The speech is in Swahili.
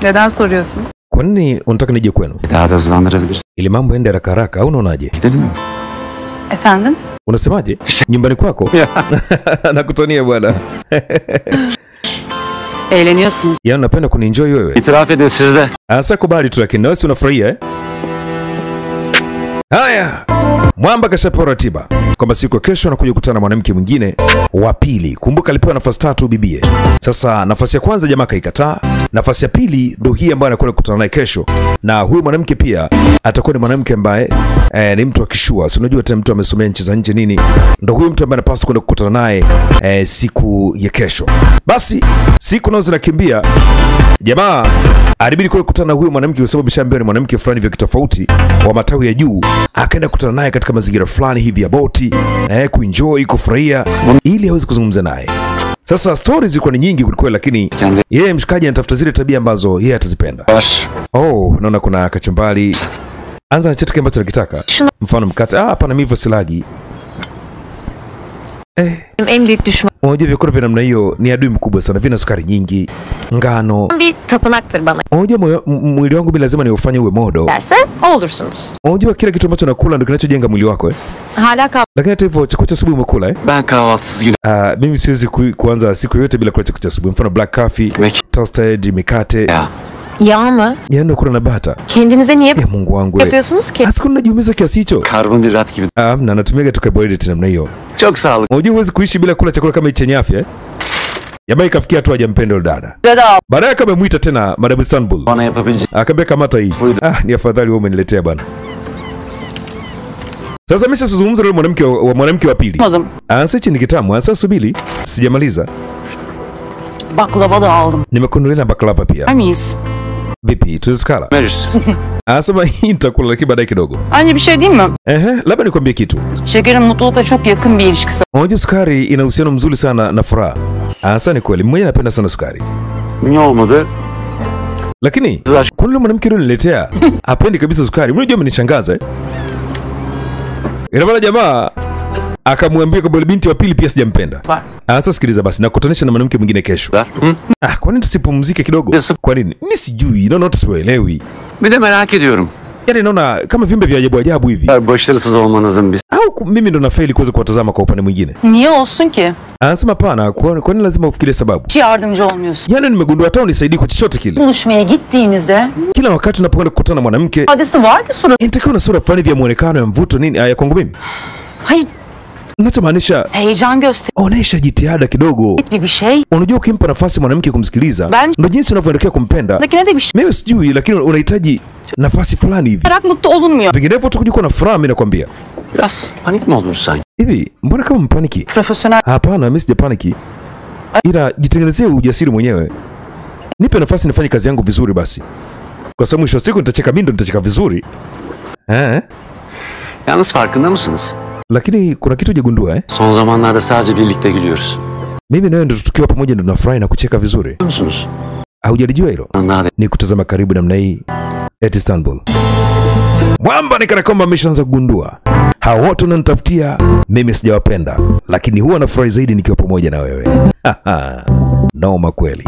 Neden soruyorsunuz? Kwa nini unataka nije kwenu? Daha da hızlandırabiliriz. Ili mambo ende haraka haraka au unaonaje? Gidelim mi? Efendim? Unasemaje? Nyumbani kwako? Nakutonia bwana. Eğleniyorsunuz. Ya unapenda kunienjoy wewe? İtiraf edin siz de. Asa kubali tu, lakini nawe si unafurahia eh? Haya, Mwamba kashapewa ratiba kwamba siku ya kesho anakuja kukutana na mwanamke mwingine wa pili. Kumbuka alipewa nafasi 3 bibie. Sasa nafasi ya kwanza jamaa kaikataa, nafasi ya pili ndo hii ambayo anakwenda kukutana naye kesho. Na huyu mwanamke pia atakuwa ni mwanamke ambaye ni mtu akishua. Si unajua tena mtu amesomea nchi za nje nini? Ndo huyu mtu ambaye anapaswa kwenda kukutana naye siku ya kesho. Basi siku nazo zinakimbia. Jamaa alibidi kukutana na huyu mwanamke kwa sababu bishaambiwa ni mwanamke fulani vya kitofauti wa matawi ya juu. Akaenda kukutana naye katika mazingira fulani hivi ya boti, kuenjoy, kufurahia ili aweze kuzungumza naye. Sasa stories zilikuwa ni nyingi kulikweli, lakini yeye mshikaji anatafuta zile tabia ambazo yeye atazipenda. Oh, naona kuna kachumbari. Anza na chochote kile ambacho unakitaka. Mfano mkate. Hapana, mimi silagi. En büyük düşman. Unajua vyakula vya namna hiyo ni adui mkubwa sana, vina sukari nyingi, ngano. Bir tapınaktır bana. Unajua mwili wangu mimi lazima niufanye uwe modo. Derse olursunuz. Unajua kila kitu ambacho nakula ndio kinachojenga mwili wako Hala kal. Lakini hata hivyo chakula cha asubuhi umekula Ben kahvaltısız gün. Mimi siwezi kuanza siku yote bila kula chakula cha asubuhi. Mfano black coffee, toasted, mikate. Yağ mı? Yaani kula na bata. Kendinize niye Mungu wangu yapıyorsunuz ki? Asikuna najiumiza kiasi hicho. Karbonhidrat gibi. Na natumia tu carbohydrate namna hiyo. Çok sağlıklı. Unajua huwezi kuishi bila kula chakula kama hicho chenye afya. Jamaa ikafikia tu hajampenda dada. Baadaye akamwita tena Madam Istanbul. Bana yapabileceğim. Akaambia kamata hii. Ni afadhali wewe umeniletea bana. Sasa mimi sizungumza na mwanamke wa pili. Ansa ni kitamu, ansa subiri. Sijamaliza. Baklava da aldım. Nimekununulia baklava pia. Miyiz? Vipi, tuweze tukala? Veririz. Anasema hii nitakula lakini baadaye kidogo. Anne bir şey diyeyim mi? Labda nikwambie kitu. Şekerin mutlulukla çok yakın bir ilişkisi. Unajua sukari ina uhusiano mzuri sana na furaha. Anasa ni kweli, mmoja anapenda sana sukari. Niye olmadı? Lakini kuna mwanamke aliyoniletea hapendi kabisa sukari. Unajua amenishangaza Ina maana jamaa akamwambia kwamba binti wa pili pia sijampenda. Sasa sikiliza basi, nakutanisha na mwanamke mwingine kesho. Kwa nini tusipumzike kidogo? Kwa nini? Mimi sijui, naona tusielewi. Bir de merak ediyorum. Yaani naona kama viumbe vya ajabu ajabu hivi. Başarısız olmanızın biz. Au mimi ndo nafeli kuweza kuwatazama kwa upande mwingine. Niye olsun ki? Anasema pana, kwa nini lazima ufikirie sababu? Hiç yardımcı olmuyorsun. Yaani nimegundua hata unisaidii kwa chochote kile. Buluşmaya gittiğinizde Kila wakati unapokwenda kukutana na mwanamke, adresi var ki surat. inatakiwa na sura fulani vya muonekano ya mvuto nini ya kwangu mimi. Hayır. Ninachomaanisha Heyecan göster. onesha jitihada kidogo. Bir şey. Unajua ukimpa nafasi mwanamke kumsikiliza, ndio jinsi unavyoelekea kumpenda. Lakini de bir şey. Mimi sijui, lakini unahitaji nafasi fulani hivi. Merak mutlu olunmuyor. Vinginevyo utakuja kuwa na furaha, mimi nakwambia. Biraz panik mi oldun sanki? Hivi, mbona kama mpaniki? Profesyonel. Hapana, mimi sijapaniki. Ila jitengenezee ujasiri mwenyewe. Nipe nafasi nifanye kazi yangu vizuri basi. Kwa sababu mwisho wa siku nitacheka mimi ndo nitacheka vizuri. Yalnız farkında mısınız? Lakini kuna kitu hujagundua Son zamanlarda sadece birlikte gülüyoruz. Mimi nawe ndo tukiwa pamoja ndo tunafurahi na kucheka vizuri. Biliyor musunuz? Haujalijua hilo? Ni kutazama karibu namna hii at Istanbul. Mwamba ni kana kwamba ameshaanza kugundua. Hao wote wananitafutia mimi sijawapenda, lakini huwa nafurahi zaidi nikiwa pamoja na wewe. Noma kweli.